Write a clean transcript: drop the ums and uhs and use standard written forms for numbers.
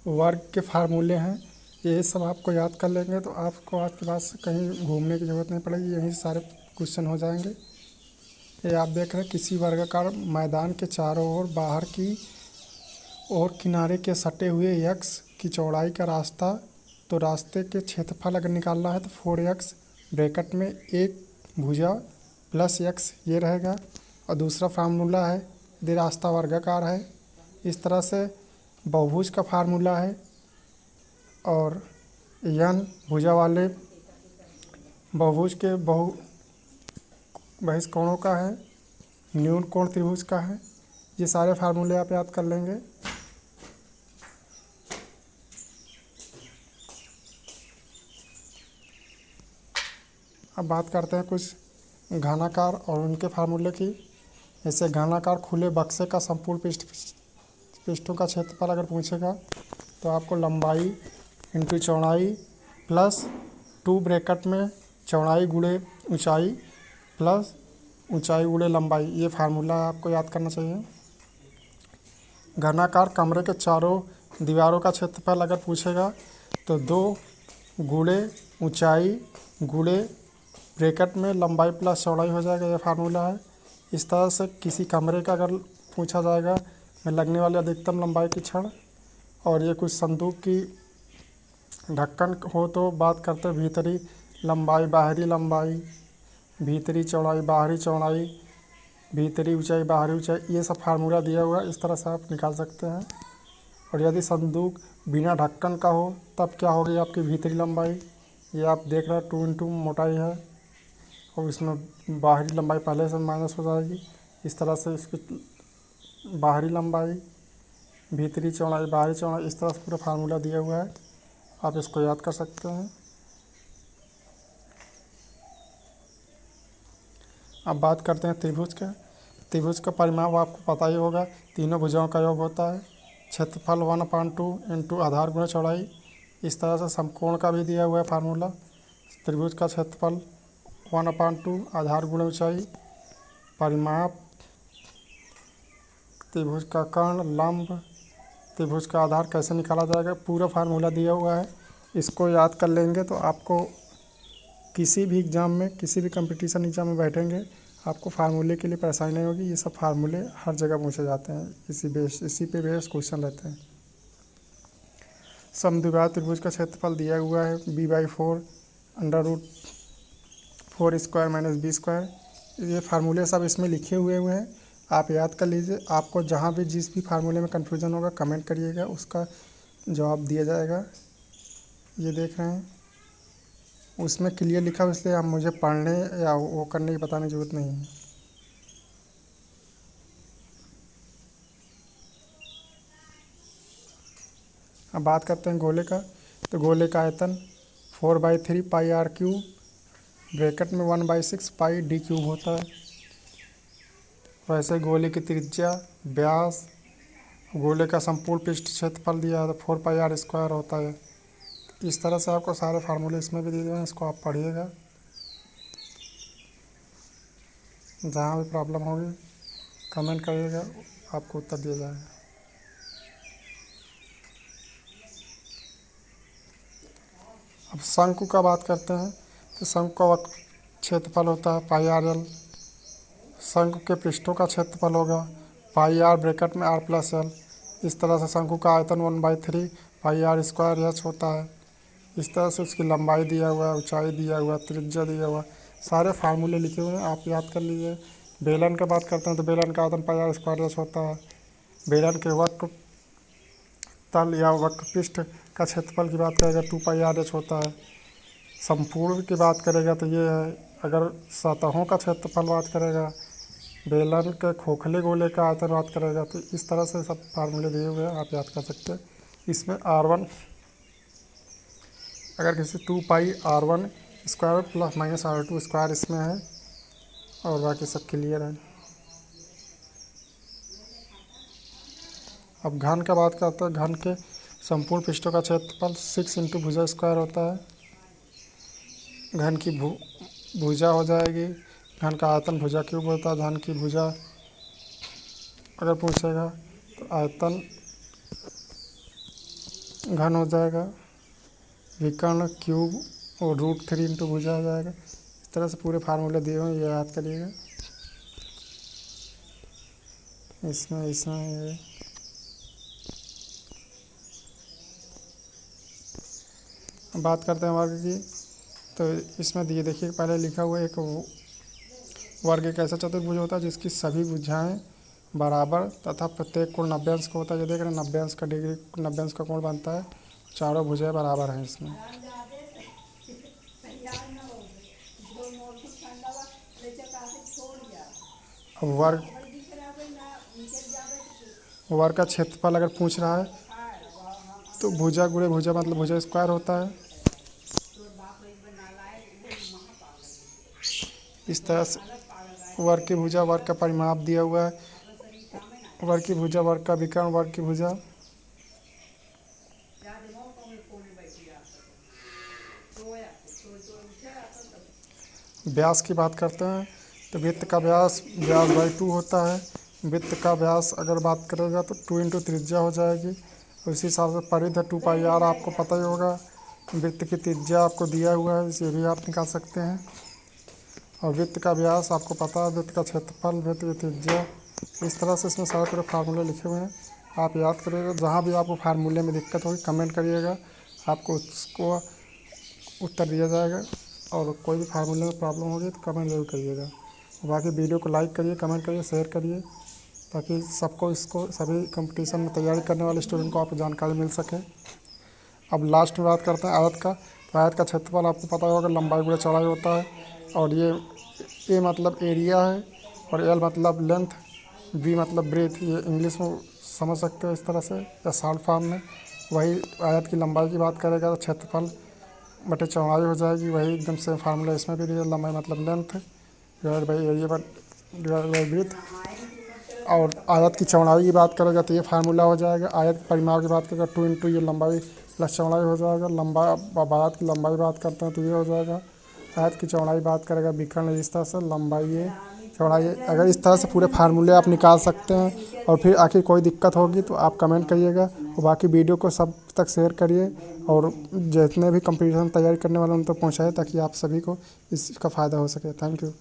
वर्ग के फार्मूले हैं। ये सब आपको याद कर लेंगे तो आपको आपके पास कहीं घूमने की ज़रूरत नहीं पड़ेगी, यहीं सारे क्वेश्चन हो जाएंगे। ये आप देख रहे हैं किसी वर्गाकार मैदान के चारों ओर बाहर की और किनारे के सटे हुए x की चौड़ाई का रास्ता, तो रास्ते के क्षेत्रफल अगर निकालना है तो 4x ब्रैकेट में एक भुजा प्लस x ये रहेगा। और दूसरा फार्मूला है यदि रास्ता वर्गाकार है, इस तरह से बहुभुज का फार्मूला है। और n भुजा वाले बहुभुज के बहिष्कोणों का है, न्यून कोण त्रिभुज का है। ये सारे फार्मूले आप याद कर लेंगे। अब बात करते हैं कुछ घनाकार और उनके फार्मूले की। जैसे घनाकार खुले बक्से का संपूर्ण पृष्ठों का क्षेत्रफल अगर पूछेगा तो आपको लंबाई इंटू चौड़ाई प्लस 2 ब्रैकेट में चौड़ाई गुणे ऊंचाई प्लस ऊंचाई गुणे लंबाई, ये फार्मूला आपको याद करना चाहिए। घनाकार कमरे के चारों दीवारों का क्षेत्रफल अगर पूछेगा तो 2 गुणे ऊंचाई गुणे ब्रैकेट में लंबाई प्लस चौड़ाई हो जाएगा, ये फार्मूला है। इस तरह से किसी कमरे का अगर पूछा जाएगा में लगने वाली अधिकतम लंबाई की क्षण, और ये कुछ संदूक की ढक्कन हो तो बात करते हैं भीतरी लंबाई बाहरी लंबाई, भीतरी चौड़ाई बाहरी चौड़ाई, भीतरी ऊंचाई बाहरी ऊंचाई, ये सब फार्मूला दिया हुआ है, इस तरह से आप निकाल सकते हैं। और यदि संदूक बिना ढक्कन का हो तब क्या होगी आपकी भीतरी लंबाई, ये आप देख रहे हैं 2 इंटू मोटाई है और इसमें बाहरी लंबाई पहले से माइनस हो जाएगी। इस तरह से इसकी बाहरी लंबाई भीतरी चौड़ाई बाहरी चौड़ाई, इस तरह से पूरा फार्मूला दिया हुआ है, आप इसको याद कर सकते हैं। अब बात करते हैं त्रिभुज का। त्रिभुज का परिमाप आपको पता ही होगा, तीनों भुजाओं का योग होता है। क्षेत्रफल 1/2 इंटू आधार गुणा चौड़ाई। इस तरह से समकोण का भी दिया हुआ है फार्मूला। त्रिभुज का क्षेत्रफल 1/2 आधार गुणा ऊंचाई। परिमाप त्रिभुज का कर्ण लंब त्रिभुज का आधार कैसे निकाला जाएगा, पूरा फार्मूला दिया हुआ है। इसको याद कर लेंगे तो आपको किसी भी एग्ज़ाम में किसी भी कंपटीशन एग्ज़ाम में बैठेंगे आपको फार्मूले के लिए परेशानी नहीं होगी। ये सब फार्मूले हर जगह पूछे जाते हैं, इसी पे बेस क्वेश्चन रहते हैं। समद्विबाहु त्रिभुज का क्षेत्रफल दिया हुआ है b/4 √4² - b²। ये फार्मूले सब इसमें लिखे हुए हैं, आप याद कर लीजिए। आपको जहाँ भी जिस भी फार्मूले में कन्फ्यूज़न होगा कमेंट करिएगा, उसका जवाब दिया जाएगा। ये देख रहे हैं उसमें क्लियर लिखा हो, इसलिए आप मुझे पढ़ने या वो करने की बताने की ज़रूरत नहीं है। अब बात करते हैं गोले का। तो गोले का आयतन 4/3 πr³ ब्रैकेट में 1/6 πd³ होता है। वैसे गोले की त्रिज्या व्यास गोले का संपूर्ण पृष्ठ क्षेत्रफल दिया है तो 4πr² होता है। इस तरह से आपको सारे फार्मूले इसमें भी दिए हुए हैं, इसको आप पढ़िएगा। जहाँ भी प्रॉब्लम होगी कमेंट करिएगा, आपको उत्तर दिया जाएगा। अब शंकु का बात करते हैं तो शंकु का क्षेत्रफल होता है πrl। शंकु के पृष्ठों का क्षेत्रफल होगा πr ब्रैकेट में r+l। इस तरह से शंकु का आयतन 1/3 πr² होता है। इस तरह से उसकी लंबाई दिया हुआ है, ऊंचाई दिया हुआ है, त्रिज्या दिया हुआ है, सारे फार्मूले लिखे हुए हैं, आप याद कर लीजिए। बेलन का बात करते हैं तो बेलन का आयतन πr² होता है। बेलन के वक्र तल या वक्र पृष्ठ का क्षेत्रफल की बात करेगा 2πr होता है। संपूर्ण की बात करेगा तो ये है। अगर सतहों का क्षेत्रफल बात करेगा, बेलन के खोखले गोले का आयतन बात करेगा, तो इस तरह से सब फार्मूले दिए हुए हैं, आप याद कर सकते हैं। इसमें r1 अगर किसी 2πr1² ± r2² इसमें है, और बाकी सब क्लियर है। अब घन का बात करते हैं। घन के संपूर्ण पृष्ठों का क्षेत्रफल 6 इंटू भुजा² होता है। घन की भुजा हो जाएगी, घन का आयतन भुजा³ होता है। घन की भुजा अगर पूछेगा तो आयतन घन हो जाएगा, विकर्ण क्यूब और √3 इंटू भुजा हो जाएगा। इस तरह से पूरे फार्मूले दिए हुए हैं, ये याद करिएगा। इसमें ये बात करते हैं वर्ग की। तो इसमें ये देखिए पहले लिखा हुआ है, एक वर्ग एक ऐसा चतुर्भुज होता है जिसकी सभी भुजाएं बराबर तथा प्रत्येक कोण 90 अंश का होता है। ये देख रहे हैं 90 अंश का डिग्री 90 अंश का कोण बनता है। चारों भुजाएं बराबर हैं इसमें। अब वर्ग का क्षेत्रफल अगर पूछ रहा है तो भुजा गुणे भुजा मतलब भुजा स्क्वायर होता है। इस तरह से वर्ग की भुजा, वर्ग का परिमाप दिया हुआ है, वर्ग की भुजा, वर्ग का विकर्ण, वर्ग की भुजा। व्यास की बात करते हैं तो वृत्त का व्यास बाई 2 होता है। वृत्त का व्यास अगर बात करेगा तो 2 इंटू त्रिज्या हो जाएगी। उसी हिसाब से परिधि 2πr आपको पता ही होगा। वृत्त की त्रिज्या आपको दिया हुआ है, इसे भी आप निकाल सकते हैं। और वृत्त का व्यास आपको पता है, वृत्त का क्षेत्रफल, वृत्त की त्रिज्या। इस तरह से इसमें सारे पूरे फार्मूले लिखे हुए हैं, आप याद करिएगा। जहाँ भी आपको फार्मूले में दिक्कत होगी कमेंट करिएगा, आपको उसको उत्तर दिया जाएगा। और कोई भी फार्मूले में प्रॉब्लम होगी तो कमेंट जरूर करिएगा। बाकी वीडियो को लाइक करिए, कमेंट करिए, शेयर करिए, ताकि सबको इसको सभी कंपटीशन में तैयारी करने वाले स्टूडेंट को आपको जानकारी मिल सके। अब लास्ट में बात करते हैं आयत का। तो आयत का क्षेत्रफल आपको पता होगा, लंबाई गुणा चौड़ाई होता है। और ये ए मतलब एरिया है, और एल मतलब लेंथ, बी मतलब ब्रेथ। ये इंग्लिश में समझ सकते हो इस तरह से, या शॉर्ट फॉर्म में। वही आयत की लंबाई की बात करेगा तो क्षेत्रफल बटे चौड़ाई हो जाएगी। वही एकदम से फार्मूला इसमें भी दिया, लंबाई मतलब length divide by area divide by breadth. और आयत की चौड़ाई की बात करेगा तो ये फार्मूला हो जाएगा। आयत के परिमाप की बात करेगा 2 इंटू ये लंबाई प्लस चौड़ाई हो जाएगा। आयत की लंबाई बात करते हैं तो ये हो जाएगा। आयत की चौड़ाई बात करेगा विकर्ण, इस तरह से लंबाई है चौड़ाई है। अगर इस तरह से पूरे फार्मूले आप निकाल सकते हैं। और फिर आखिर कोई दिक्कत होगी तो आप कमेंट करिएगा, और बाकी वीडियो को सब तक शेयर करिए, और जितने भी कंपटीशन तैयारी करने वाले उन तक पहुँचाए, ताकि आप सभी को इसका फ़ायदा हो सके। Thank you.